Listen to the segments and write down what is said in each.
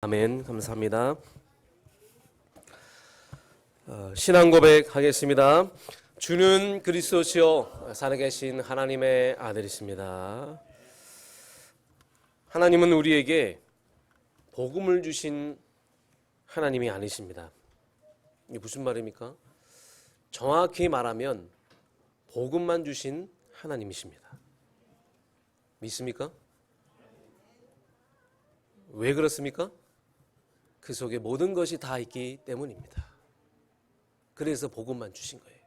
아멘. 감사합니다. 신앙 고백하겠습니다. 주는 그리스도시요 살아계신 하나님의 아들이십니다. 하나님은 우리에게 복음을 주신 하나님이 아니십니다. 이게 무슨 말입니까? 정확히 말하면 복음만 주신 하나님이십니다. 믿습니까? 왜 그렇습니까? 그 속에 모든 것이 다 있기 때문입니다. 그래서 복음만 주신 거예요.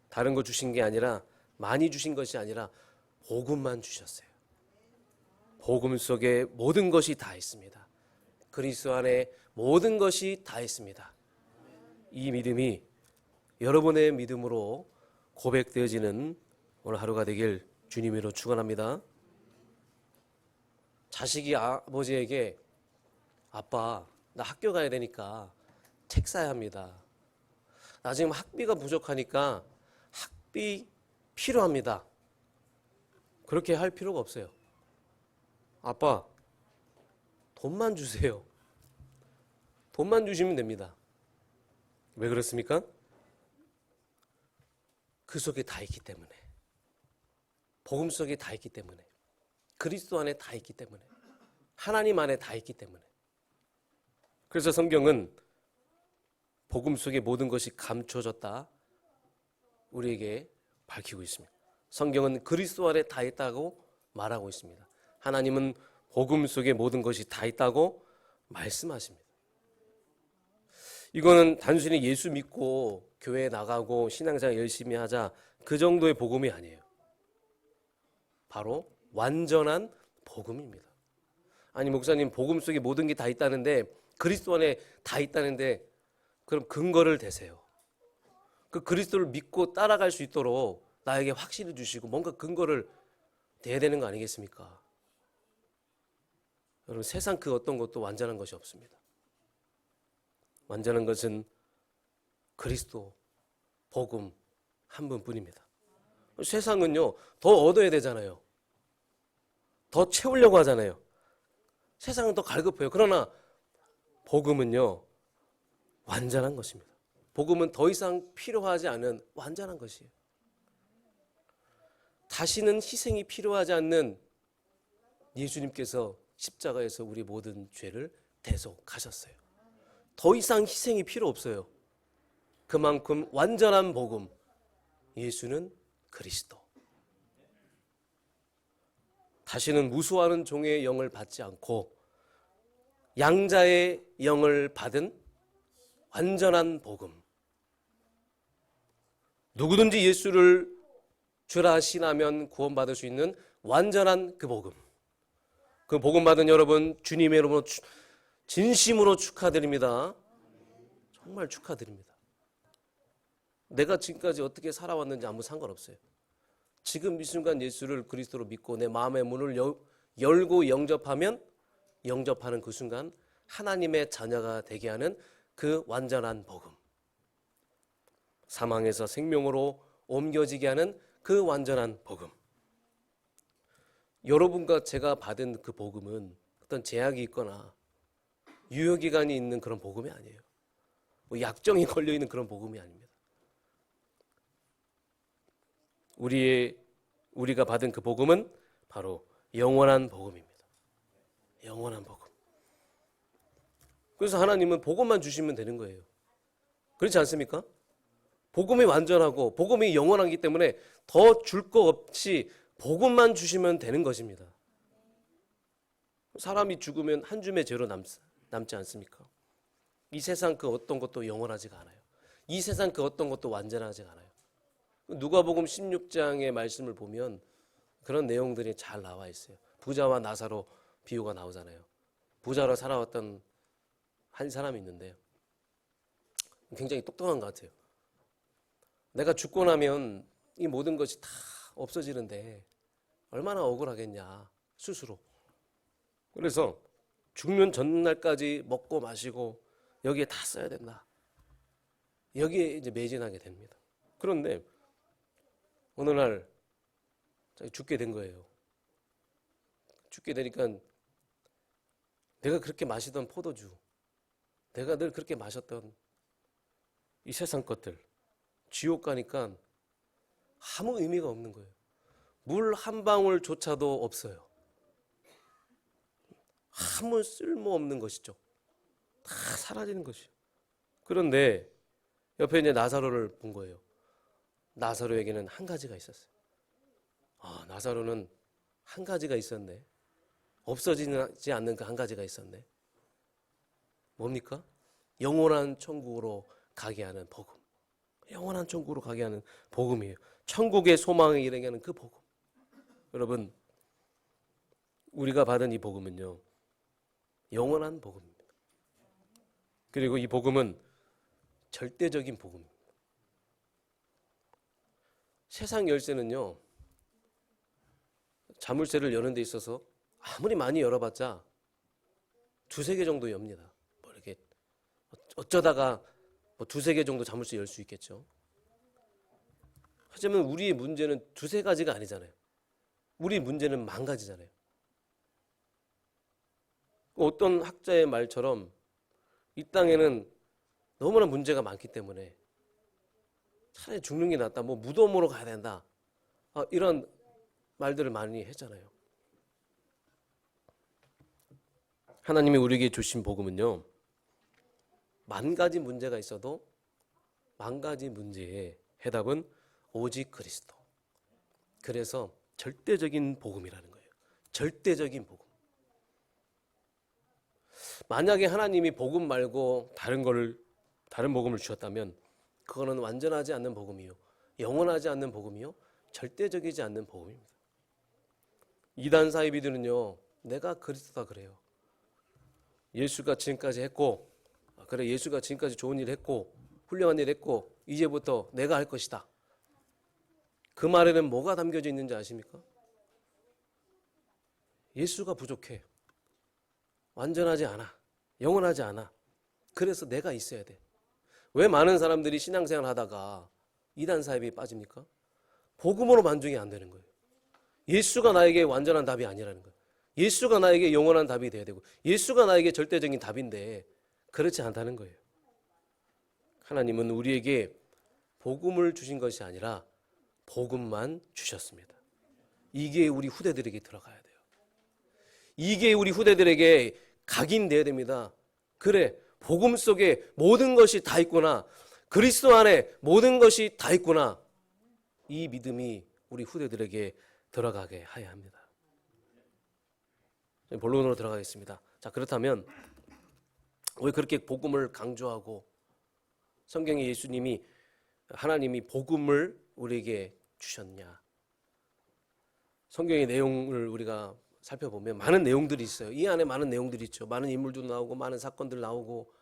다른 거 주신 게 아니라, 많이 주신 것이 아니라 복음만 주셨어요. 복음 속에 모든 것이 다 있습니다. 그리스도 안에 모든 것이 다 있습니다. 이 믿음이 여러분의 믿음으로 고백되어지는 오늘 하루가 되길 주님으로 축원합니다. 자식이 아버지에게 아빠, 나 학교 가야 되니까 책 사야 합니다. 나 지금 학비가 부족하니까 학비 필요합니다. 그렇게 할 필요가 없어요. 아빠, 돈만 주세요. 돈만 주시면 됩니다. 왜 그렇습니까? 그 속에 다 있기 때문에. 복음 속에 다 있기 때문에. 그리스도 안에 다 있기 때문에. 하나님 안에 다 있기 때문에. 그래서 성경은 복음 속에 모든 것이 감춰졌다 우리에게 밝히고 있습니다. 성경은 그리스도 안에 다 있다고 말하고 있습니다. 하나님은 복음 속에 모든 것이 다 있다고 말씀하십니다. 이거는 단순히 예수 믿고 교회 나가고 신앙생활 열심히 하자 그 정도의 복음이 아니에요. 바로 완전한 복음입니다. 아니 목사님 복음 속에 모든 게 다 있다는데 그리스도 안에 다 있다는데 그럼 근거를 대세요. 그 그리스도를 믿고 따라갈 수 있도록 나에게 확신을 주시고 뭔가 근거를 대야 되는 거 아니겠습니까? 여러분 세상 그 어떤 것도 완전한 것이 없습니다. 완전한 것은 그리스도 복음 한 분뿐입니다. 세상은요 더 얻어야 되잖아요. 더 채우려고 하잖아요. 세상은 더 갈급해요. 그러나 복음은요 완전한 것입니다. 복음은 더 이상 필요하지 않은 완전한 것이에요. 다시는 희생이 필요하지 않는 예수님께서 십자가에서 우리 모든 죄를 대속하셨어요. 더 이상 희생이 필요 없어요. 그만큼 완전한 복음, 예수는 그리스도. 다시는 무수하는 종의 영을 받지 않고 양자의 영을 받은 완전한 복음. 누구든지 예수를 주라 신하면 구원받을 수 있는 완전한 그 복음. 그 복음 받은 여러분 주님의 이름으로 진심으로 축하드립니다. 정말 축하드립니다. 내가 지금까지 어떻게 살아왔는지 아무 상관없어요. 지금 이 순간 예수를 그리스도로 믿고 내 마음의 문을 열고 영접하는 그 순간 하나님의 자녀가 되게 하는 그 완전한 복음. 사망에서 생명으로 옮겨지게 하는 그 완전한 복음. 여러분과 제가 받은 그 복음은 어떤 제약이 있거나 유효기간이 있는 그런 복음이 아니에요. 뭐 약정이 걸려있는 그런 복음이 아닙니다. 우리가 받은 그 복음은 바로 영원한 복음입니다. 영원한 복음. 그래서 하나님은 복음만 주시면 되는 거예요. 그렇지 않습니까? 복음이 완전하고 복음이 영원하기 때문에 더 줄 거 없이 복음만 주시면 되는 것입니다. 사람이 죽으면 한 줌의 죄로 남지 않습니까? 이 세상 그 어떤 것도 영원하지가 않아요. 이 세상 그 어떤 것도 완전하지가 않아요. 누가복음 16장의 말씀을 보면 그런 내용들이 잘 나와 있어요. 부자와 나사로 비유가 나오잖아요. 부자로 살아왔던 한 사람이 있는데요. 굉장히 똑똑한 것 같아요. 내가 죽고 나면 이 모든 것이 다 없어지는데 얼마나 억울하겠냐 스스로. 그래서 죽는 전날까지 먹고 마시고 여기에 다 써야 된다. 여기에 이제 매진하게 됩니다. 그런데 어느 날 죽게 된 거예요. 죽게 되니까 내가 그렇게 마시던 포도주, 내가 늘 그렇게 마셨던 이 세상 것들, 지옥 가니까 아무 의미가 없는 거예요. 물 한 방울조차도 없어요. 아무 쓸모없는 것이죠. 다 사라지는 것이요. 그런데 옆에 이제 나사로를 본 거예요. 나사로에게는 한 가지가 있었어요. 아, 나사로는 한 가지가 있었네. 없어지지 않는 그 한 가지가 있었네. 뭡니까? 영원한 천국으로 가게 하는 복음. 영원한 천국으로 가게 하는 복음이에요. 천국의 소망에 이르게 하는 그 복음. 여러분, 우리가 받은 이 복음은요, 영원한 복음입니다. 그리고 이 복음은 절대적인 복음입니다. 세상 열쇠는요, 자물쇠를 여는 데 있어서 아무리 많이 열어봤자 두세 개 정도 엽니다. 뭐 이렇게 어쩌다가 뭐 두세 개 정도 자물쇠 열 수 있겠죠. 하지만 우리의 문제는 두세 가지가 아니잖아요. 우리 문제는 만 가지잖아요. 어떤 학자의 말처럼 이 땅에는 너무나 문제가 많기 때문에 차라리 죽는 게 낫다. 뭐 무덤으로 가야 된다. 이런 말들을 많이 했잖아요. 하나님이 우리에게 주신 복음은요, 만 가지 문제가 있어도 만 가지 문제의 해답은 오직 그리스도. 그래서 절대적인 복음이라는 거예요. 절대적인 복음. 만약에 하나님이 복음 말고 다른 복음을 주셨다면 그거는 완전하지 않는 복음이요, 영원하지 않는 복음이요, 절대적이지 않는 복음입니다. 이단 사이비들은요, 내가 그리스도다 그래요. 예수가 지금까지 했고, 그래 예수가 지금까지 좋은 일 했고 훌륭한 일 했고 이제부터 내가 할 것이다. 그 말에는 뭐가 담겨져 있는지 아십니까? 예수가 부족해. 완전하지 않아. 영원하지 않아. 그래서 내가 있어야 돼. 왜 많은 사람들이 신앙생활 하다가 이단 사이비에 빠집니까? 복음으로 만족이 안 되는 거예요. 예수가 나에게 완전한 답이 아니라는 거예요. 예수가 나에게 영원한 답이 돼야 되고 예수가 나에게 절대적인 답인데 그렇지 않다는 거예요. 하나님은 우리에게 복음을 주신 것이 아니라 복음만 주셨습니다. 이게 우리 후대들에게 들어가야 돼요. 이게 우리 후대들에게 각인돼야 됩니다. 그래, 복음 속에 모든 것이 다 있구나. 그리스도 안에 모든 것이 다 있구나. 이 믿음이 우리 후대들에게 들어가게 해야 합니다. 본론으로 들어가겠습니다. 자, 그렇다면 왜 그렇게 복음을 강조하고 성경에 하나님이 복음을 우리에게 주셨냐? 성경의 내용을 우리가 살펴보면 많은 내용들이 있어요. 이 안에 많은 내용들이 있죠. 많은 인물도 나오고 많은 사건들 나오고.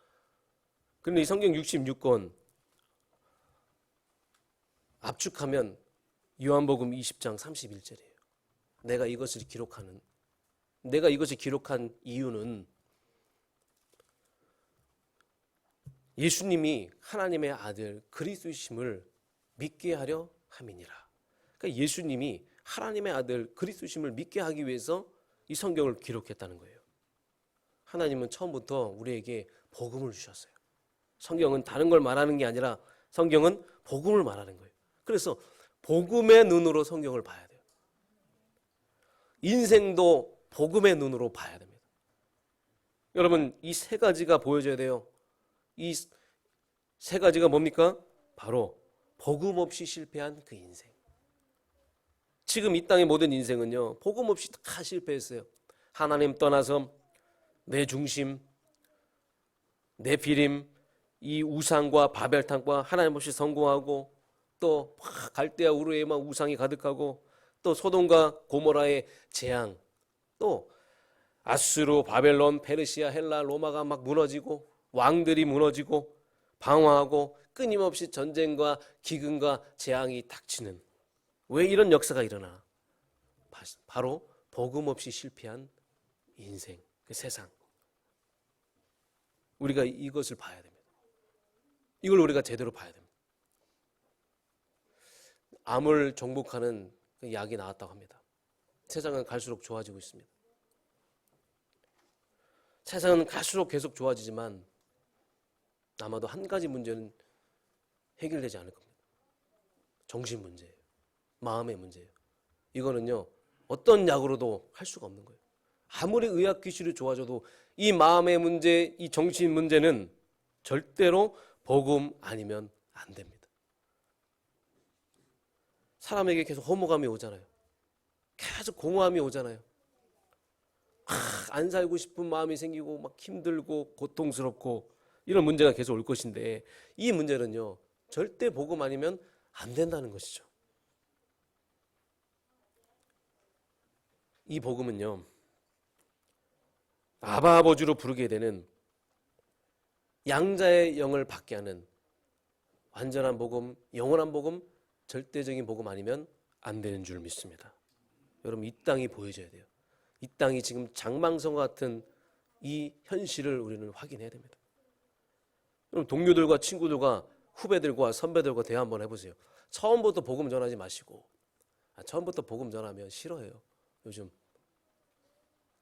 그런데 이 성경 66권 압축하면 요한복음 20장 31절이에요. 내가 이것을 기록한 이유는 예수님이 하나님의 아들 그리스도이심을 믿게 하려 함이니라. 그러니까 예수님이 하나님의 아들 그리스도이심을 믿게 하기 위해서 이 성경을 기록했다는 거예요. 하나님은 처음부터 우리에게 복음을 주셨어요. 성경은 다른 걸 말하는 게 아니라 성경은 복음을 말하는 거예요. 그래서 복음의 눈으로 성경을 봐야 돼요. 인생도 복음의 눈으로 봐야 됩니다. 여러분, 이 세 가지가 보여져야 돼요. 이 세 가지가 뭡니까? 바로 복음 없이 실패한 그 인생. 지금 이 땅의 모든 인생은요, 복음 없이 다 실패했어요. 하나님 떠나서 내 중심, 내 비림, 이 우상과 바벨탑과 하나님 없이 성공하고 또 갈대아 우르에만 우상이 가득하고 또 소돔과 고모라의 재앙, 또 아수르, 바벨론, 페르시아, 헬라, 로마가 막 무너지고 왕들이 무너지고 방황하고 끊임없이 전쟁과 기근과 재앙이 닥치는, 왜 이런 역사가 일어나? 바로 복음 없이 실패한 인생, 그 세상. 우리가 이것을 봐야 됩니다. 이걸 우리가 제대로 봐야 됩니다. 암을 정복하는 그 약이 나왔다고 합니다. 세상은 갈수록 좋아지고 있습니다. 세상은 갈수록 계속 좋아지지만 아마도 한 가지 문제는 해결되지 않을 겁니다. 정신 문제예요. 마음의 문제예요. 이거는요, 어떤 약으로도 할 수가 없는 거예요. 아무리 의학 기술이 좋아져도 이 마음의 문제, 이 정신 문제는 절대로 복음 아니면 안 됩니다. 사람에게 계속 허무감이 오잖아요. 계속 공허함이 오잖아요. 안 살고 싶은 마음이 생기고 막 힘들고 고통스럽고 이런 문제가 계속 올 것인데, 이 문제는요, 절대 복음 아니면 안 된다는 것이죠. 이 복음은요, 아바 아버지로 부르게 되는 양자의 영을 받게 하는 완전한 복음, 영원한 복음, 절대적인 복음 아니면 안 되는 줄 믿습니다. 여러분, 이 땅이 보여져야 돼요. 이 땅이 지금 장망성 같은 이 현실을 우리는 확인해야 됩니다. 여러분, 동료들과 친구들과 후배들과 선배들과 대화 한번 해보세요. 처음부터 복음 전하지 마시고, 처음부터 복음 전하면 싫어해요. 요즘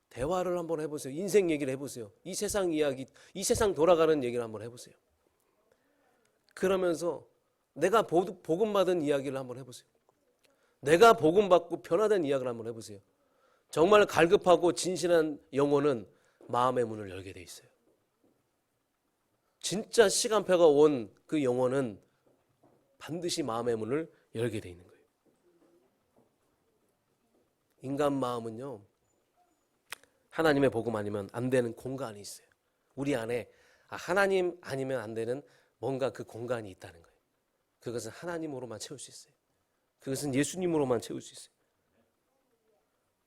대화를 한번 해보세요. 인생 얘기를 해보세요. 이 세상 이야기, 이 세상 돌아가는 얘기를 한번 해보세요. 그러면서 내가 복음 받은 이야기를 한번 해보세요. 내가 복음 받고 변화된 이야기를 한번 해보세요. 정말 갈급하고 진실한 영혼은 마음의 문을 열게 돼 있어요. 진짜 시간표가 온 그 영혼은 반드시 마음의 문을 열게 돼 있는 거예요. 인간 마음은요, 하나님의 복음 아니면 안 되는 공간이 있어요. 우리 안에 하나님 아니면 안 되는 뭔가 그 공간이 있다는 거예요. 그것은 하나님으로만 채울 수 있어요. 그것은 예수님으로만 채울 수 있어요.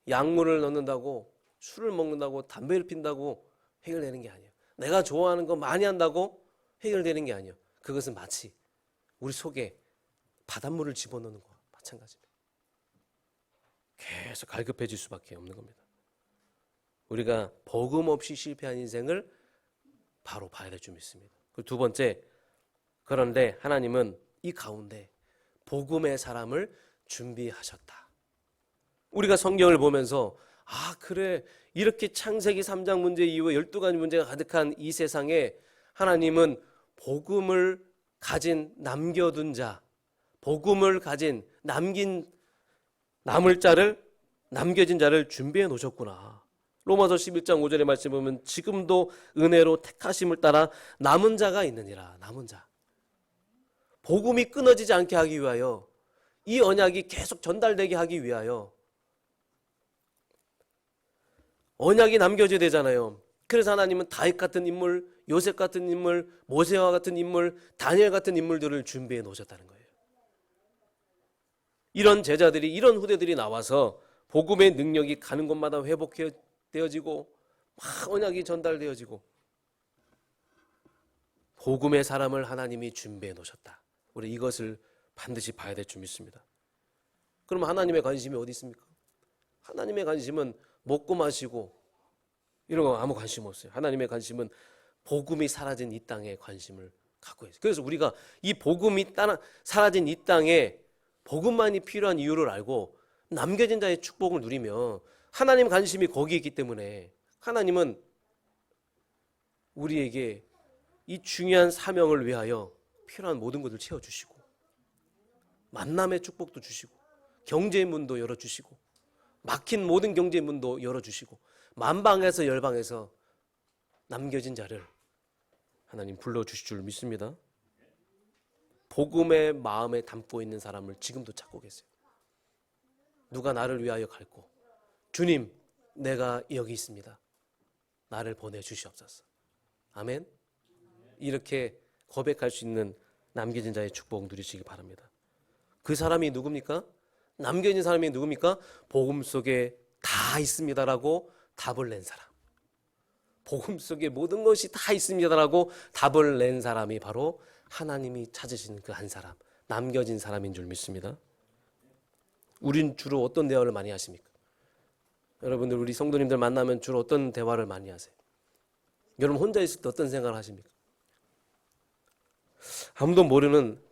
약물을 넣는다고, 술을 먹는다고, 담배를 핀다고 해결되는 게 아니에요. 내가 좋아하는 거 많이 한다고 해결되는 게 아니에요. 그것은 마치 우리 속에 바닷물을 집어넣는 거와 마찬가지입니다. 계속 갈급해질 수밖에 없는 겁니다. 우리가 복음 없이 실패한 인생을 바로 봐야 될 줄 믿습니다. 그리고 두 번째, 그런데 하나님은 이 가운데 복음의 사람을 준비하셨다. 우리가 성경을 보면서 그래, 이렇게 창세기 3장 문제 이후에 12가지 문제가 가득한 이 세상에 하나님은 복음을 가진 남겨둔 자, 복음을 가진 남겨진 자를 준비해 놓으셨구나. 로마서 11장 5절의 말씀 보면 지금도 은혜로 택하심을 따라 남은 자가 있느니라. 남은 자. 복음이 끊어지지 않게 하기 위하여, 이 언약이 계속 전달되게 하기 위하여 언약이 남겨져야 되잖아요. 그래서 하나님은 다윗 같은 인물, 요셉 같은 인물, 모세와 같은 인물, 다니엘 같은 인물들을 준비해 놓으셨다는 거예요. 이런 제자들이, 이런 후대들이 나와서 복음의 능력이 가는 곳마다 회복되어지고 막 언약이 전달되어지고 복음의 사람을 하나님이 준비해 놓으셨다. 우리 이것을 반드시 봐야 될 줄 믿습니다. 그럼 하나님의 관심이 어디 있습니까? 하나님의 관심은 먹고 마시고 이런 거 아무 관심 없어요. 하나님의 관심은 복음이 사라진 이 땅에 관심을 갖고 있어요. 그래서 우리가 이 복음이 사라진 이 땅에 복음만이 필요한 이유를 알고 남겨진 자의 축복을 누리며, 하나님 관심이 거기에 있기 때문에 하나님은 우리에게 이 중요한 사명을 위하여 필요한 모든 것을 채워주시고, 만남의 축복도 주시고, 경제의 문도 열어주시고, 막힌 모든 경제의 문도 열어주시고, 만방에서 열방에서 남겨진 자를 하나님 불러주실 줄 믿습니다. 복음의 마음에 담고 있는 사람을 지금도 찾고 계세요. 누가 나를 위하여 갈고, 주님, 내가 여기 있습니다. 나를 보내주시옵소서. 아멘. 이렇게 고백할 수 있는 남겨진 자의 축복 누리시기 바랍니다. 그 사람이 누굽니까? 남겨진 사람이 누굽니까? 복음 속에 다 있습니다라고 답을 낸 사람. 복음 속에 모든 것이 다 있습니다라고 답을 낸 사람이 바로 하나님이 찾으신 그 한 사람, 남겨진 사람인 줄 믿습니다. 우린 주로 어떤 대화를 많이 하십니까? 여러분들, 우리 성도님들 만나면 주로 어떤 대화를 많이 하세요? 여러분 혼자 있을 때 어떤 생각을 하십니까? 아무도 모르는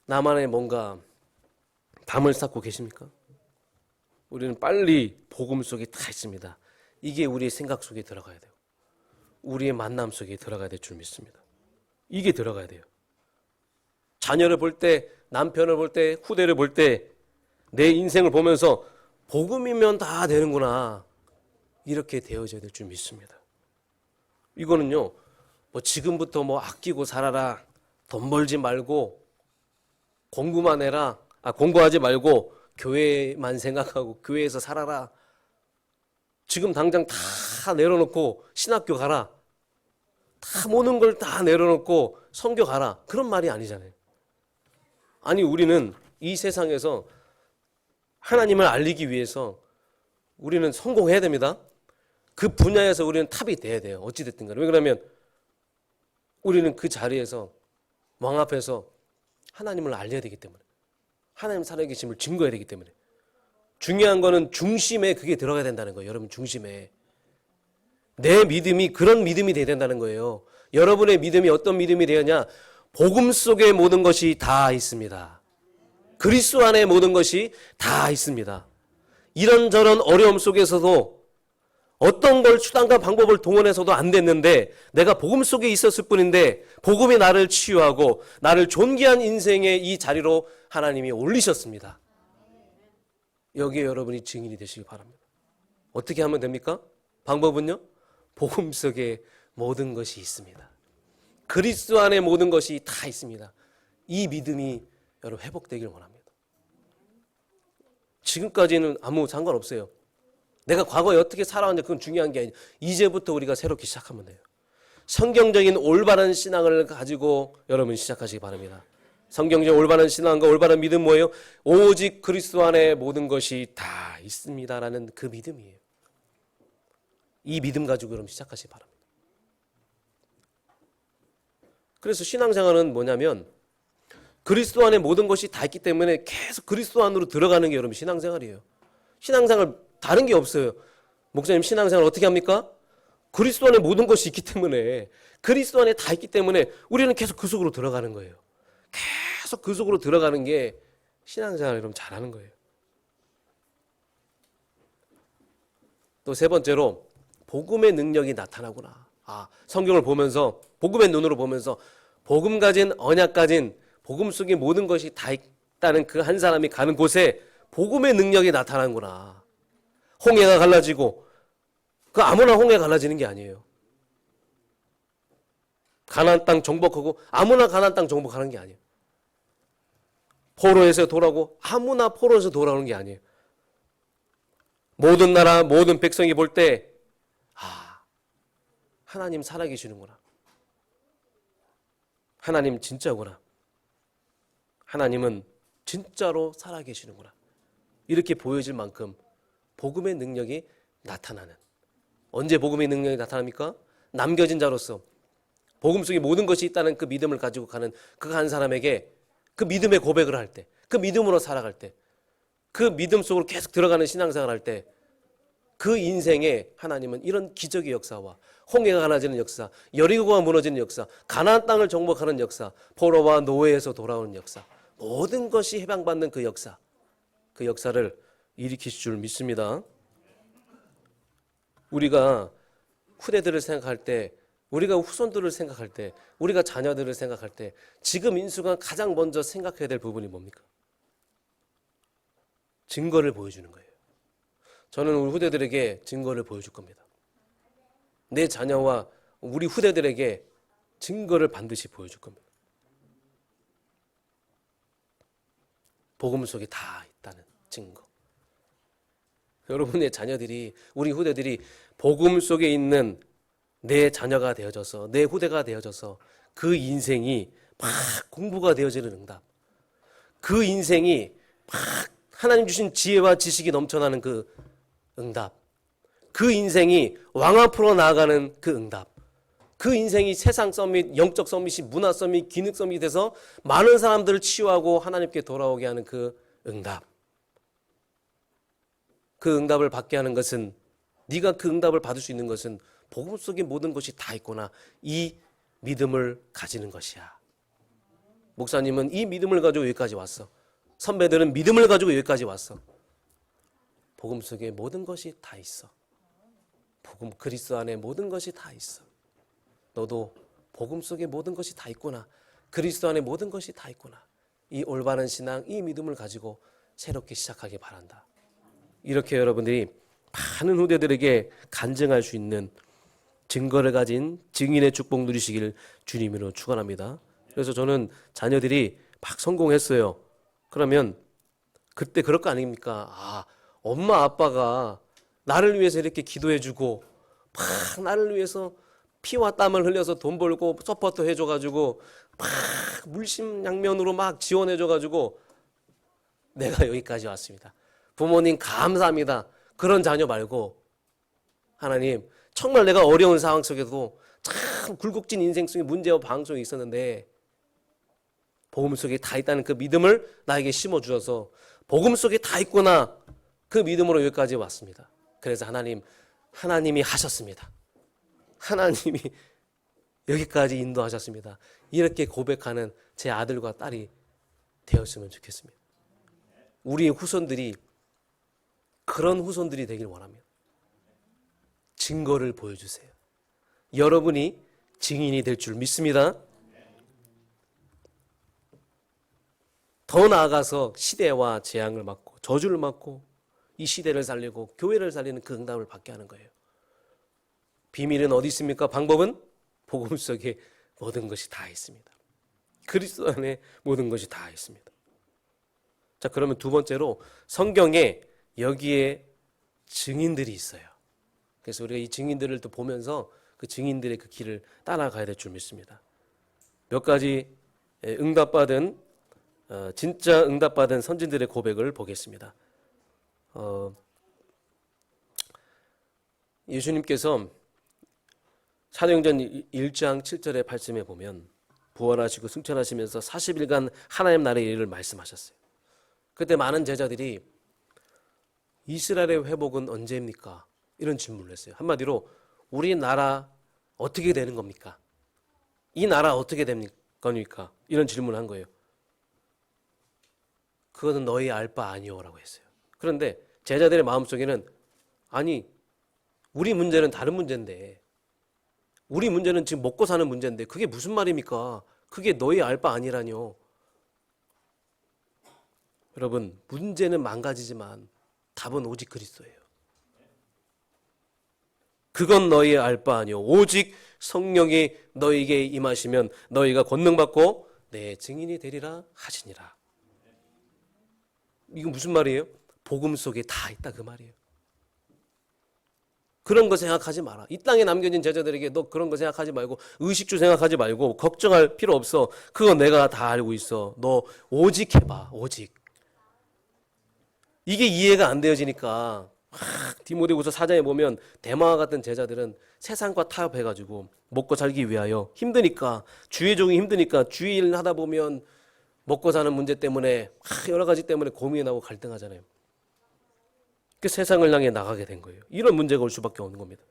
나만의 뭔가 담을 쌓고 계십니까? 우리는 빨리 복음 속에 다 있습니다. 이게 우리의 생각 속에 들어가야 돼요. 우리의 만남 속에 들어가야 될 줄 믿습니다. 이게 들어가야 돼요. 자녀를 볼 때, 남편을 볼 때, 후대를 볼 때 내 인생을 보면서 복음이면 다 되는구나. 이렇게 되어져야 될 줄 믿습니다. 이거는요, 뭐 지금부터 뭐 아끼고 살아라, 돈 벌지 말고 공부만 해라, 공부하지 말고 교회만 생각하고 교회에서 살아라. 지금 당장 다 내려놓고 신학교 가라. 다 모든 걸 다 내려놓고 선교 가라. 그런 말이 아니잖아요. 아니, 우리는 이 세상에서 하나님을 알리기 위해서 우리는 성공해야 됩니다. 그 분야에서 우리는 탑이 돼야 돼요. 어찌됐든 간에. 왜 그러면 우리는 그 자리에서 왕 앞에서 하나님을 알려야 되기 때문에, 하나님 살아계심을 증거해야 되기 때문에. 중요한 거는 중심에 그게 들어가야 된다는 거예요. 여러분, 중심에. 내 믿음이 그런 믿음이 돼야 된다는 거예요. 여러분의 믿음이 어떤 믿음이 되었냐? 복음 속에 모든 것이 다 있습니다. 그리스도 안에 모든 것이 다 있습니다. 이런저런 어려움 속에서도 어떤 걸 수단과 방법을 동원해서도 안 됐는데 내가 복음 속에 있었을 뿐인데 복음이 나를 치유하고 나를 존귀한 인생의 이 자리로 하나님이 올리셨습니다. 여기에 여러분이 증인이 되시기 바랍니다. 어떻게 하면 됩니까? 방법은요? 복음 속에 모든 것이 있습니다. 그리스도 안에 모든 것이 다 있습니다. 이 믿음이 여러분 회복되길 원합니다. 지금까지는 아무 상관없어요. 내가 과거에 어떻게 살아왔는지 그건 중요한 게 아니에요. 이제부터 우리가 새롭게 시작하면 돼요. 성경적인 올바른 신앙을 가지고 여러분 시작하시기 바랍니다. 성경적 올바른 신앙과 올바른 믿음 뭐예요? 오직 그리스도 안에 모든 것이 다 있습니다라는 그 믿음이에요. 이 믿음 가지고 여러분 시작하시기 바랍니다. 그래서 신앙생활은 뭐냐면 그리스도 안에 모든 것이 다 있기 때문에 계속 그리스도 안으로 들어가는 게 여러분 신앙생활이에요. 신앙생활 다른 게 없어요. 목사님 신앙생활 어떻게 합니까? 그리스도 안에 모든 것이 있기 때문에, 그리스도 안에 다 있기 때문에 우리는 계속 그 속으로 들어가는 거예요. 계속 그 속으로 들어가는 게 신앙생활 여러분 잘하는 거예요. 또 세 번째로 복음의 능력이 나타나구나. 성경을 보면서 복음의 눈으로 보면서 복음 가진 언약 가진 복음 속에 모든 것이 다 있다는 그 한 사람이 가는 곳에 복음의 능력이 나타나는구나. 홍해가 갈라지고 그 아무나 홍해 갈라지는 게 아니에요. 가나안 땅 정복하고 아무나 가나안 땅 정복하는 게 아니에요. 포로에서 돌아오고 아무나 포로에서 돌아오는 게 아니에요. 모든 나라 모든 백성이 볼 때 하나님 살아계시는구나. 하나님 진짜구나. 하나님은 진짜로 살아계시는구나. 이렇게 보여질 만큼 복음의 능력이 나타나는. 언제 복음의 능력이 나타납니까? 남겨진 자로서 복음 속에 모든 것이 있다는 그 믿음을 가지고 가는 그 한 사람에게 그 믿음의 고백을 할 때, 그 믿음으로 살아갈 때, 그 믿음 속으로 계속 들어가는 신앙생활 할 때 그 인생에 하나님은 이런 기적의 역사와 홍해가 갈라지는 역사, 여리고가 무너지는 역사, 가나안 땅을 정복하는 역사, 포로와 노예에서 돌아오는 역사, 모든 것이 해방받는 그 역사, 그 역사를 일으키실 줄 믿습니다. 우리가 후대들을 생각할 때, 우리가 후손들을 생각할 때, 우리가 자녀들을 생각할 때 지금 인수가 가장 먼저 생각해야 될 부분이 뭡니까? 증거를 보여주는 거예요. 저는 우리 후대들에게 증거를 보여줄 겁니다. 내 자녀와 우리 후대들에게 증거를 반드시 보여줄 겁니다. 복음 속에 다 있다는 증거. 여러분의 자녀들이, 우리 후대들이 복음 속에 있는 내 자녀가 되어져서, 내 후대가 되어져서 그 인생이 막 공부가 되어지는 응답, 그 인생이 막 하나님 주신 지혜와 지식이 넘쳐나는 그 응답, 그 인생이 왕 앞으로 나아가는 그 응답, 그 인생이 세상 서밋, 영적 서밋이 문화 서밋, 기능 서밋이 돼서 많은 사람들을 치유하고 하나님께 돌아오게 하는 그 응답. 그 응답을 받게 하는 것은, 네가 그 응답을 받을 수 있는 것은 복음 속에 모든 것이 다 있구나, 이 믿음을 가지는 것이야. 목사님은 이 믿음을 가지고 여기까지 왔어. 선배들은 믿음을 가지고 여기까지 왔어. 복음 속에 모든 것이 다 있어. 복음 그리스도 안에 모든 것이 다 있어. 너도 복음 속에 모든 것이 다 있구나. 그리스도 안에 모든 것이 다 있구나. 이 올바른 신앙, 이 믿음을 가지고 새롭게 시작하기 바란다. 이렇게 여러분들이 많은 후대들에게 간증할 수 있는 증거를 가진 증인의 축복 누리시길 주님으로 축원합니다. 그래서 저는 자녀들이 막 성공했어요. 그러면 그때 그럴 거 아닙니까? 아, 엄마 아빠가 나를 위해서 이렇게 기도해주고 막 나를 위해서 피와 땀을 흘려서 돈 벌고 서포트 해줘가지고 막 물심양면으로 막 지원해줘가지고 내가 여기까지 왔습니다. 부모님 감사합니다. 그런 자녀 말고 하나님 정말 내가 어려운 상황 속에도 참 굴곡진 인생 속에 문제와 방송이 있었는데 복음 속에 다 있다는 그 믿음을 나에게 심어주셔서 복음 속에 다 있구나 그 믿음으로 여기까지 왔습니다. 그래서 하나님이 하셨습니다. 하나님이 여기까지 인도하셨습니다. 이렇게 고백하는 제 아들과 딸이 되었으면 좋겠습니다. 우리의 후손들이 그런 후손들이 되길 원합니다. 증거를 보여주세요. 여러분이 증인이 될 줄 믿습니다. 더 나아가서 시대와 재앙을 막고 저주를 막고 이 시대를 살리고 교회를 살리는 그 응답을 받게 하는 거예요. 비밀은 어디 있습니까? 방법은 복음 속에 모든 것이 다 있습니다. 그리스도 안에 모든 것이 다 있습니다. 자, 그러면 두 번째로 성경에 여기에 증인들이 있어요. 그래서 우리가 이 증인들을 또 보면서 그 증인들의 그 길을 따라가야 될 줄 믿습니다. 몇 가지 진짜 응답받은 선진들의 고백을 보겠습니다. 예수님께서 사도행전 1장 7절의 말씀에 보면 부활하시고 승천하시면서 40일간 하나님 나라의 일을 말씀하셨어요. 그때 많은 제자들이 이스라엘의 회복은 언제입니까? 이런 질문을 했어요. 한마디로 우리나라 어떻게 되는 겁니까? 이 나라 어떻게 됩니까? 이런 질문을 한 거예요. 그거는 너희 알 바 아니오라고 했어요. 그런데 제자들의 마음속에는 아니 우리 문제는 다른 문제인데 우리 문제는 지금 먹고 사는 문제인데 그게 무슨 말입니까? 그게 너희 알 바 아니라뇨. 여러분 문제는 망가지지만 답은 오직 그리스도예요. 그건 너희 알 바 아니오. 오직 성령이 너희에게 임하시면 너희가 권능받고 내 증인이 되리라 하시니라. 이건 무슨 말이에요? 복음 속에 다 있다 그 말이에요. 그런 거 생각하지 마라. 이 땅에 남겨진 제자들에게 너 그런 거 생각하지 말고 의식주 생각하지 말고 걱정할 필요 없어. 그거 내가 다 알고 있어. 너 오직 해봐. 오직. 이게 이해가 안 되어지니까 디모데후서 4장에 보면 데마와 같은 제자들은 세상과 타협해가지고 먹고 살기 위하여 힘드니까 주의 종이 힘드니까 주의 일 하다 보면 먹고 사는 문제 때문에 여러 가지 때문에 고민이 나고 갈등하잖아요. 그 세상을 향해 나가게 된 거예요. 이런 문제가 올 수밖에 없는 겁니다.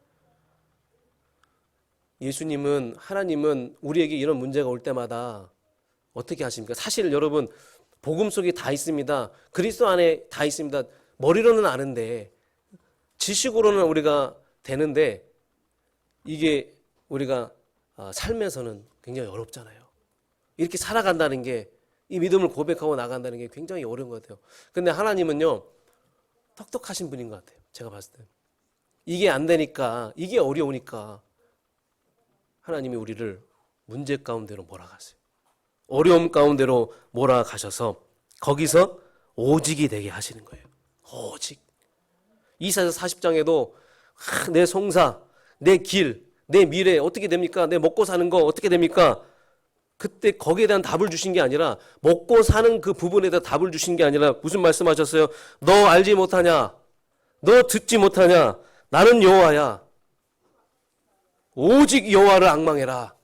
예수님은 하나님은 우리에게 이런 문제가 올 때마다 어떻게 하십니까? 사실 여러분 복음 속에 다 있습니다. 그리스도 안에 다 있습니다. 머리로는 아는데 지식으로는 우리가 되는데 이게 우리가 삶에서는 굉장히 어렵잖아요. 이렇게 살아간다는 게 이 믿음을 고백하고 나간다는 게 굉장히 어려운 것 같아요. 근데 하나님은요 똑똑하신 분인 것 같아요. 제가 봤을 때 이게 안 되니까 이게 어려우니까 하나님이 우리를 문제 가운데로 몰아갔어요. 어려움 가운데로 몰아가셔서 거기서 오직이 되게 하시는 거예요. 오직. 이사야서 40장에도 내 송사, 내 길, 내 미래 어떻게 됩니까? 내 먹고 사는 거 어떻게 됩니까? 그때 거기에 대한 답을 주신 게 아니라 먹고 사는 그 부분에 대한 답을 주신 게 아니라 무슨 말씀하셨어요? 너 알지 못하냐? 너 듣지 못하냐? 나는 여호와야. 오직 여호와를 앙망해라.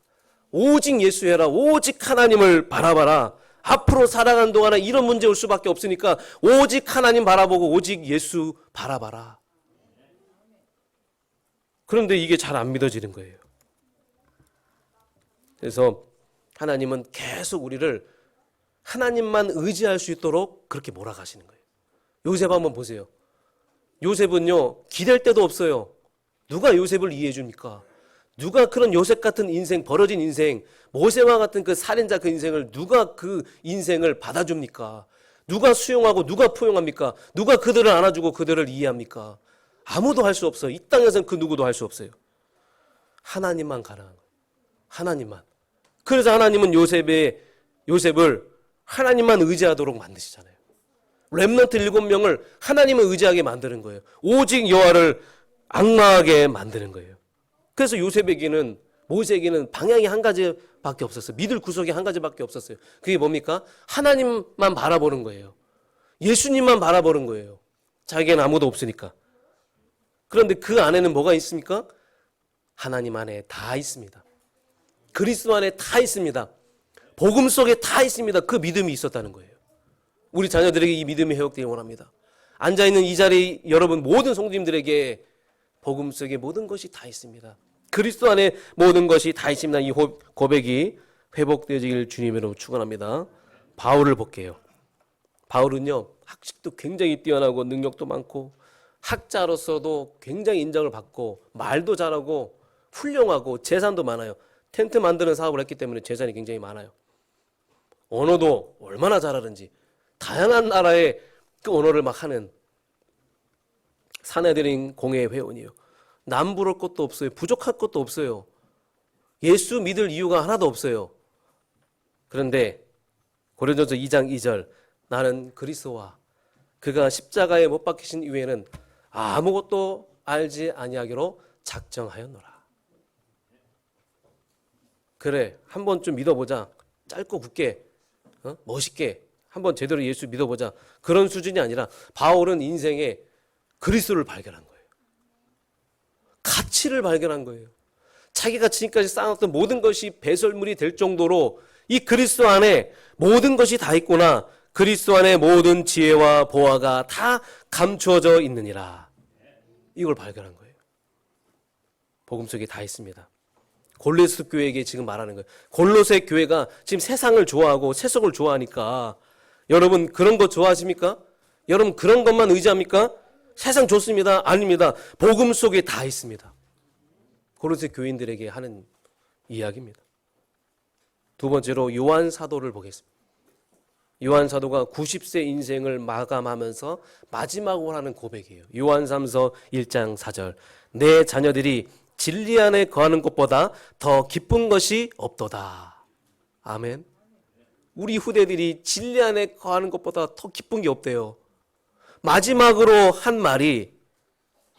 오직 예수해라. 오직 하나님을 바라봐라. 앞으로 살아가는 동안에 이런 문제 올 수밖에 없으니까 오직 하나님 바라보고 오직 예수 바라봐라. 그런데 이게 잘 안 믿어지는 거예요. 그래서 하나님은 계속 우리를 하나님만 의지할 수 있도록 그렇게 몰아가시는 거예요. 요셉 한번 보세요. 요셉은요 기댈 데도 없어요. 누가 요셉을 이해해 줍니까? 누가 그런 요셉 같은 인생, 벌어진 인생, 모세와 같은 그 살인자 그 인생을 누가 그 인생을 받아줍니까? 누가 수용하고 누가 포용합니까? 누가 그들을 안아주고 그들을 이해합니까? 아무도 할 수 없어요. 이 땅에서는 그 누구도 할 수 없어요. 하나님만 가능한 거예요. 하나님만. 그래서 하나님은 요셉을 하나님만 의지하도록 만드시잖아요. 렘넌트 7명을 하나님을 의지하게 만드는 거예요. 오직 여호와를 앙망하게 만드는 거예요. 그래서 요셉에게는, 모세에게는 방향이 한 가지밖에 없었어요. 믿을 구석이 한 가지밖에 없었어요. 그게 뭡니까? 하나님만 바라보는 거예요. 예수님만 바라보는 거예요. 자기에게는 아무도 없으니까. 그런데 그 안에는 뭐가 있습니까? 하나님 안에 다 있습니다. 그리스도 안에 다 있습니다. 복음 속에 다 있습니다. 그 믿음이 있었다는 거예요. 우리 자녀들에게 이 믿음이 회복되기 원합니다. 앉아있는 이 자리 여러분 모든 성도님들에게 복음 속에 모든 것이 다 있습니다. 그리스도 안에 모든 것이 다 있습니다. 이 고백이 회복되어지길 주님으로 축원합니다. 바울을 볼게요. 바울은요, 학식도 굉장히 뛰어나고 능력도 많고 학자로서도 굉장히 인정을 받고 말도 잘하고 훌륭하고 재산도 많아요. 텐트 만드는 사업을 했기 때문에 재산이 굉장히 많아요. 언어도 얼마나 잘하는지 다양한 나라의 그 언어를 막 하는 사내들인 공회 회원이에요. 남부러울 것도 없어요. 부족할 것도 없어요. 예수 믿을 이유가 하나도 없어요. 그런데 고린도전서 2장 2절 나는 그리스도와 그가 십자가에 못 박히신 이후에는 아무것도 알지 아니하기로 작정하였노라. 그래, 한번 좀 믿어보자. 짧고 굵게, 멋있게 한번 제대로 예수 믿어보자. 그런 수준이 아니라 바울은 인생에 그리스도를 발견한 거예요. 가치를 발견한 거예요. 자기가 지금까지 쌓아놨던 모든 것이 배설물이 될 정도로 이 그리스도 안에 모든 것이 다 있구나. 그리스도 안에 모든 지혜와 보화가 다 감추어져 있느니라. 이걸 발견한 거예요. 복음 속에 다 있습니다. 골로새 교회에게 지금 말하는 거예요. 골로새 교회가 지금 세상을 좋아하고 세속을 좋아하니까 여러분 그런 거 좋아하십니까? 여러분 그런 것만 의지합니까? 세상 좋습니다. 아닙니다. 복음 속에 다 있습니다. 골로새 교인들에게 하는 이야기입니다. 두 번째로 요한 사도를 보겠습니다. 요한 사도가 90세 인생을 마감하면서 마지막으로 하는 고백이에요. 요한삼서 1장 4절 내 자녀들이 진리 안에 거하는 것보다 더 기쁜 것이 없도다. 아멘. 우리 후대들이 진리 안에 거하는 것보다 더 기쁜 게 없대요. 마지막으로 한 말이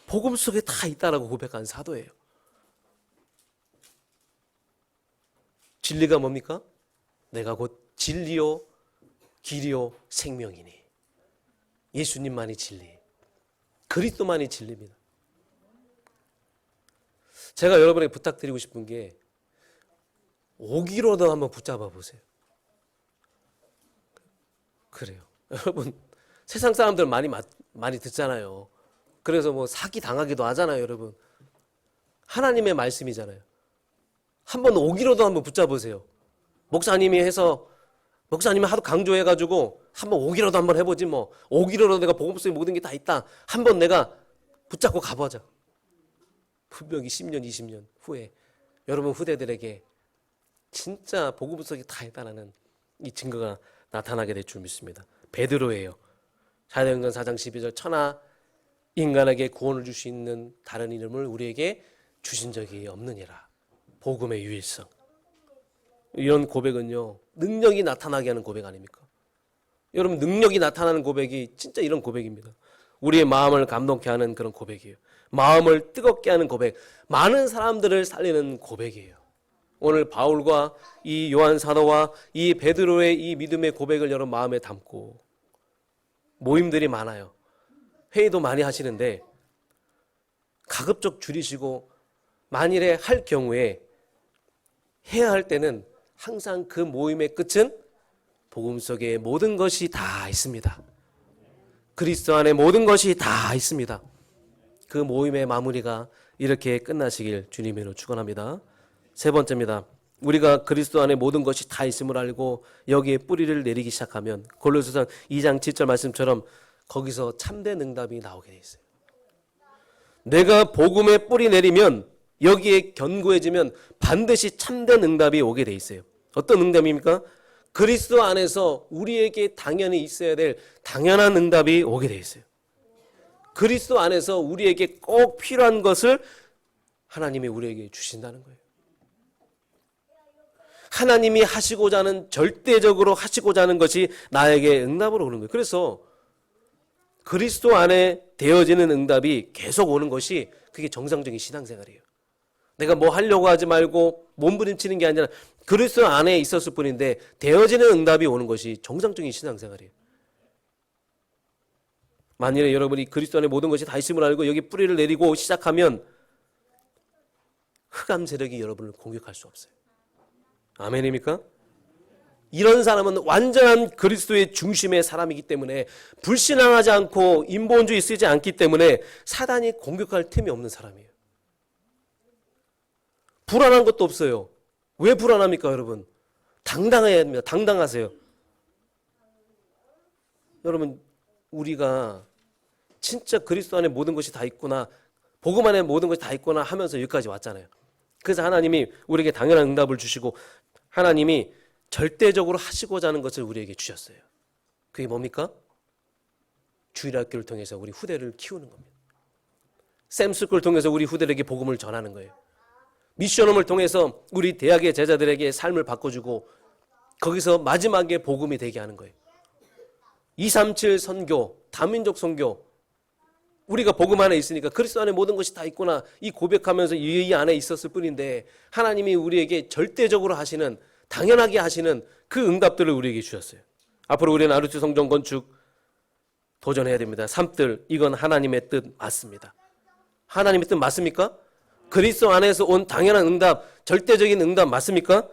복음 속에 다 있다라고 고백한 사도예요. 진리가 뭡니까? 내가 곧 진리요 길이요 생명이니. 예수님만이 진리, 그리스도만이 진리입니다. 제가 여러분에게 부탁드리고 싶은 게 오기로도 한번 붙잡아 보세요. 그래요. 여러분 세상 사람들 많이 듣잖아요. 그래서 뭐 사기 당하기도 하잖아요, 여러분. 하나님의 말씀이잖아요. 한번 오기로도 한번 붙잡으세요. 목사님이 하도 강조해가지고 한번 오기로도 한번 해보지 뭐. 오기로도 내가 복음 속에 모든 게 다 있다. 한번 내가 붙잡고 가보자. 분명히 10년, 20년 후에 여러분 후대들에게 진짜 복음 속에 다 있다는 이 증거가 나타나게 될 줄 믿습니다. 베드로예요. 사도행전 4장 12절 천하 인간에게 구원을 줄 수 있는 다른 이름을 우리에게 주신 적이 없느니라. 복음의 유일성. 이런 고백은요, 능력이 나타나게 하는 고백 아닙니까? 여러분 능력이 나타나는 고백이 진짜 이런 고백입니다. 우리의 마음을 감동케 하는 그런 고백이에요. 마음을 뜨겁게 하는 고백, 많은 사람들을 살리는 고백이에요. 오늘 바울과 이 요한 사도와 이 베드로의 이 믿음의 고백을 여러분 마음에 담고 모임들이 많아요. 회의도 많이 하시는데 가급적 줄이시고 만일에 할 경우에 해야 할 때는 항상 그 모임의 끝은 복음 속에 모든 것이 다 있습니다. 그리스도 안에 모든 것이 다 있습니다. 그 모임의 마무리가 이렇게 끝나시길 주님으로 축원합니다. 세 번째입니다. 우리가 그리스도 안에 모든 것이 다 있음을 알고 여기에 뿌리를 내리기 시작하면 골로새서 2장 7절 말씀처럼 거기서 참된 응답이 나오게 돼 있어요. 내가 복음에 뿌리 내리면 여기에 견고해지면 반드시 참된 응답이 오게 돼 있어요. 어떤 응답입니까? 그리스도 안에서 우리에게 당연히 있어야 될 당연한 응답이 오게 돼 있어요. 그리스도 안에서 우리에게 꼭 필요한 것을 하나님이 우리에게 주신다는 거예요. 하나님이 하시고자 하는, 절대적으로 하시고자 하는 것이 나에게 응답으로 오는 거예요. 그래서 그리스도 안에 되어지는 응답이 계속 오는 것이 그게 정상적인 신앙생활이에요. 내가 뭐 하려고 하지 말고 몸부림치는 게 아니라 그리스도 안에 있었을 뿐인데 되어지는 응답이 오는 것이 정상적인 신앙생활이에요. 만일에 여러분이 그리스도 안에 모든 것이 다 있음을 알고 여기 뿌리를 내리고 시작하면 흑암 세력이 여러분을 공격할 수 없어요. 아멘입니까? 이런 사람은 완전한 그리스도의 중심의 사람이기 때문에 불신앙하지 않고 인본주의 쓰지 않기 때문에 사단이 공격할 틈이 없는 사람이에요. 불안한 것도 없어요. 왜 불안합니까, 여러분? 당당해야 합니다. 당당하세요. 여러분, 우리가 진짜 그리스도 안에 모든 것이 다 있구나, 복음 안에 모든 것이 다 있구나 하면서 여기까지 왔잖아요. 그래서 하나님이 우리에게 당연한 응답을 주시고 하나님이 절대적으로 하시고자 하는 것을 우리에게 주셨어요. 그게 뭡니까? 주일학교를 통해서 우리 후대를 키우는 겁니다. 샘스쿨을 통해서 우리 후대에게 복음을 전하는 거예요. 미션홈을 통해서 우리 대학의 제자들에게 삶을 바꿔주고 거기서 마지막에 복음이 되게 하는 거예요. 237 선교, 다민족 선교, 우리가 복음 안에 있으니까 그리스도 안에 모든 것이 다 있구나 이 고백하면서 이 안에 있었을 뿐인데 하나님이 우리에게 절대적으로 하시는, 당연하게 하시는 그 응답들을 우리에게 주셨어요. 앞으로 우리는 아르투 성전 건축 도전해야 됩니다. 삶들, 이건 하나님의 뜻 맞습니다. 하나님의 뜻 맞습니까? 그리스도 안에서 온 당연한 응답, 절대적인 응답 맞습니까?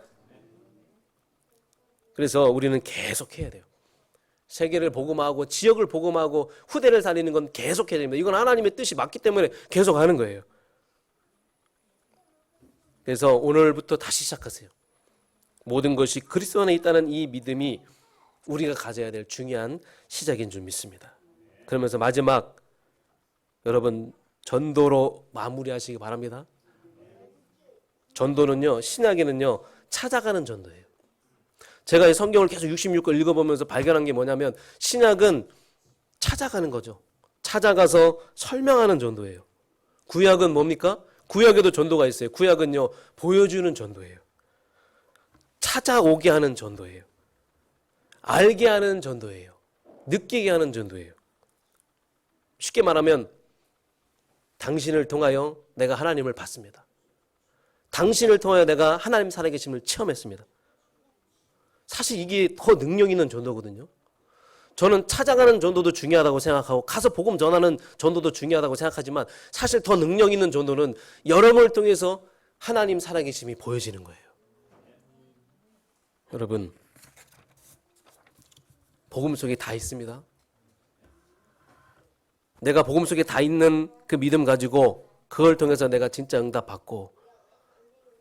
그래서 우리는 계속 해야 돼요. 세계를 복음하고 지역을 복음하고 후대를 살리는 건 계속 해야 됩니다. 이건 하나님의 뜻이 맞기 때문에 계속 하는 거예요. 그래서 오늘부터 다시 시작하세요. 모든 것이 그리스도 안에 있다는 이 믿음이 우리가 가져야 될 중요한 시작인 줄 믿습니다. 그러면서 마지막 여러분 전도로 마무리하시기 바랍니다. 전도는요, 신약에는요 찾아가는 전도예요. 제가 이 성경을 계속 66권 읽어보면서 발견한 게 뭐냐면 신약은 찾아가는 거죠. 찾아가서 설명하는 전도예요. 구약은 뭡니까? 구약에도 전도가 있어요. 구약은요 보여주는 전도예요. 찾아오게 하는 전도예요. 알게 하는 전도예요. 느끼게 하는 전도예요. 쉽게 말하면 당신을 통하여 내가 하나님을 봤습니다. 당신을 통하여 내가 하나님 살아계심을 체험했습니다. 사실 이게 더 능력 있는 전도거든요. 저는 찾아가는 전도도 중요하다고 생각하고 가서 복음 전하는 전도도 중요하다고 생각하지만 사실 더 능력 있는 전도는 여러분을 통해서 하나님 살아계심이 보여지는 거예요. 여러분, 복음 속에 다 있습니다. 내가 복음 속에 다 있는 그 믿음 가지고 그걸 통해서 내가 진짜 응답 받고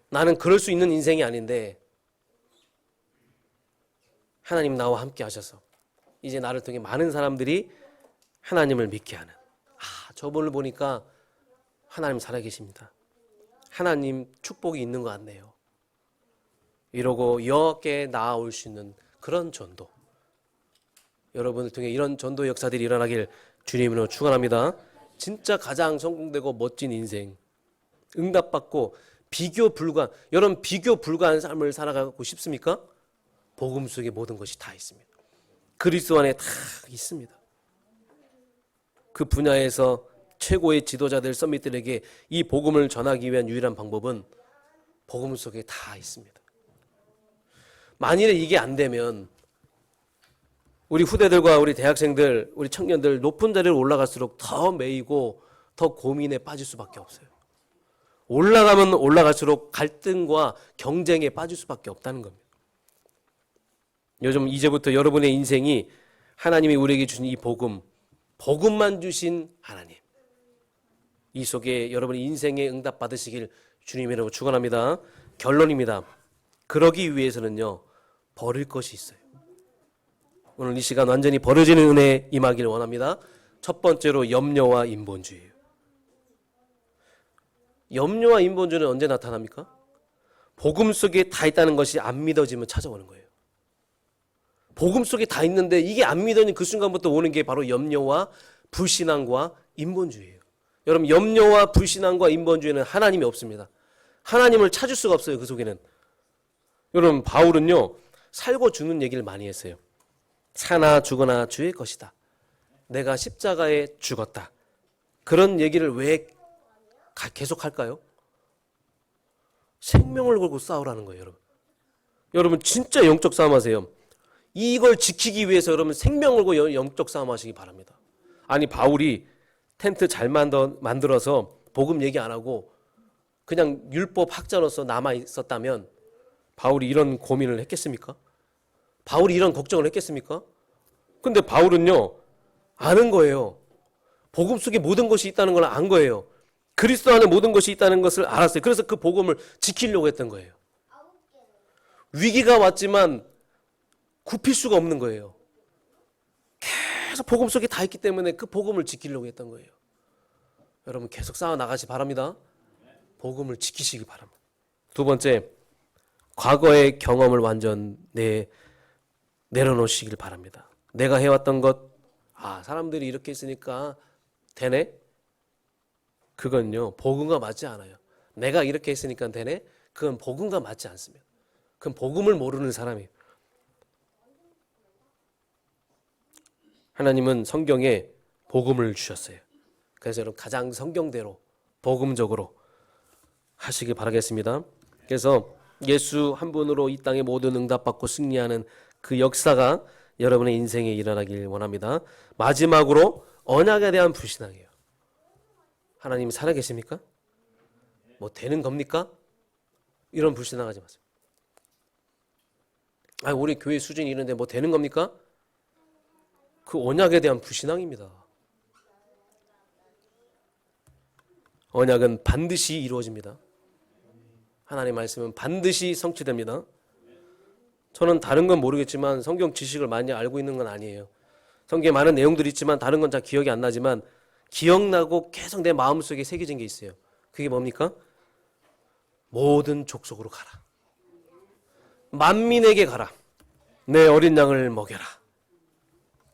나는 그럴 수 있는 인생이 아닌데 하나님 나와 함께 하셔서 이제 나를 통해 많은 사람들이 하나님을 믿게 하는, 저분을 보니까 하나님 살아계십니다. 하나님 축복이 있는 것 같네요. 이러고 여호와께 나아올 수 있는 그런 전도, 여러분을 통해 이런 전도 역사들이 일어나길 주님으로 축원합니다. 진짜 가장 성공되고 멋진 인생, 응답받고 비교 불가, 여러분 비교 불가한 삶을 살아가고 싶습니까? 복음 속에 모든 것이 다 있습니다. 그리스도 안에 다 있습니다. 그 분야에서 최고의 지도자들, 썸밋들에게 이 복음을 전하기 위한 유일한 방법은 복음 속에 다 있습니다. 만일에 이게 안 되면 우리 후대들과 우리 대학생들, 우리 청년들 높은 자리를 올라갈수록 더 매이고 더 고민에 빠질 수밖에 없어요. 올라가면 올라갈수록 갈등과 경쟁에 빠질 수밖에 없다는 겁니다. 요즘 이제부터 여러분의 인생이 하나님이 우리에게 주신 이 복음만 주신 하나님, 이 속에 여러분의 인생의 응답 받으시길 주님이라고 축원합니다. 결론입니다. 그러기 위해서는요 버릴 것이 있어요. 오늘 이 시간 완전히 버려지는 은혜 임하기를 원합니다. 첫 번째로 염려와 인본주의예요. 염려와 인본주의는 언제 나타납니까? 복음 속에 다 있다는 것이 안 믿어지면 찾아오는 거예요. 복음 속에 다 있는데 이게 안 믿어지는 그 순간부터 오는 게 바로 염려와 불신앙과 인본주의예요. 여러분, 염려와 불신앙과 인본주의는 하나님이 없습니다. 하나님을 찾을 수가 없어요. 그 속에는. 여러분, 바울은요 살고 죽는 얘기를 많이 했어요. 사나 죽으나 주의 것이다. 내가 십자가에 죽었다. 그런 얘기를 왜 계속 할까요? 생명을 걸고 싸우라는 거예요. 여러분, 여러분 진짜 영적 싸움하세요. 이걸 지키기 위해서 여러분 생명을 걸고 영적 싸움하시기 바랍니다. 아니, 바울이 텐트 잘 만들어서 복음 얘기 안 하고 그냥 율법 학자로서 남아 있었다면 바울이 이런 고민을 했겠습니까? 바울이 이런 걱정을 했겠습니까? 근데 바울은요 아는 거예요. 복음 속에 모든 것이 있다는 걸 안 거예요. 그리스도 안에 모든 것이 있다는 것을 알았어요. 그래서 그 복음을 지키려고 했던 거예요. 위기가 왔지만 굽힐 수가 없는 거예요. 계속 복음 속에 다 있기 때문에 그 복음을 지키려고 했던 거예요. 여러분 계속 싸워 나가시 바랍니다. 복음을 지키시기 바랍니다. 두 번째, 과거의 경험을 완전 내려놓으시길 바랍니다. 내가 해왔던 것, 사람들이 이렇게 했으니까 되네? 그건요 복음과 맞지 않아요. 내가 이렇게 했으니까 되네? 그건 복음과 맞지 않습니다. 그건 복음을 모르는 사람이에요. 하나님은 성경에 복음을 주셨어요. 그래서 여러분 가장 성경대로 복음적으로 하시길 바라겠습니다. 그래서 예수 한 분으로 이 땅에 모든 응답받고 승리하는 그 역사가 여러분의 인생에 일어나길 원합니다. 마지막으로 언약에 대한 불신앙이에요. 하나님 살아계십니까? 뭐 되는 겁니까? 이런 불신앙하지 마세요. 우리 교회 수준이 이런데 뭐 되는 겁니까? 그 언약에 대한 불신앙입니다. 언약은 반드시 이루어집니다. 하나님의 말씀은 반드시 성취됩니다. 저는 다른 건 모르겠지만 성경 지식을 많이 알고 있는 건 아니에요. 성경에 많은 내용들이 있지만 다른 건 잘 기억이 안 나지만 기억나고 계속 내 마음속에 새겨진 게 있어요. 그게 뭡니까? 모든 족속으로 가라. 만민에게 가라. 내 어린 양을 먹여라.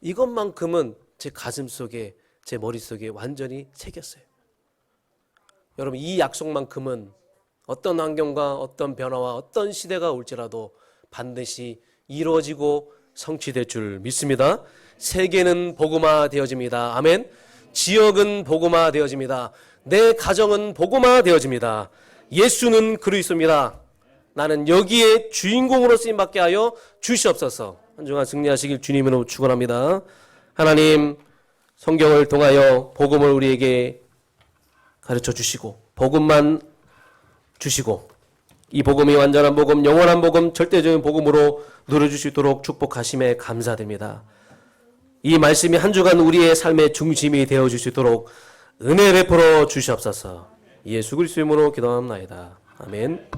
이것만큼은 제 가슴속에 제 머릿속에 완전히 새겼어요. 여러분 이 약속만큼은 어떤 환경과 어떤 변화와 어떤 시대가 올지라도 반드시 이루어지고 성취될 줄 믿습니다. 세계는 복음화 되어집니다. 아멘. 지역은 복음화 되어집니다. 내 가정은 복음화 되어집니다. 예수는 그리스도입니다. 나는 여기에 주인공으로 쓰임받게 하여 주시옵소서. 한 주간 승리하시길 주님으로 축원합니다. 하나님 성경을 통하여 복음을 우리에게 가르쳐 주시고 복음만 주시고 이 복음이 완전한 복음, 영원한 복음, 절대적인 복음으로 누려주시도록 축복하심에 감사드립니다. 이 말씀이 한 주간 우리의 삶의 중심이 되어주시도록 은혜 베풀어 주시옵소서. 예수 그리스도 이름으로 기도합나이다. 아멘.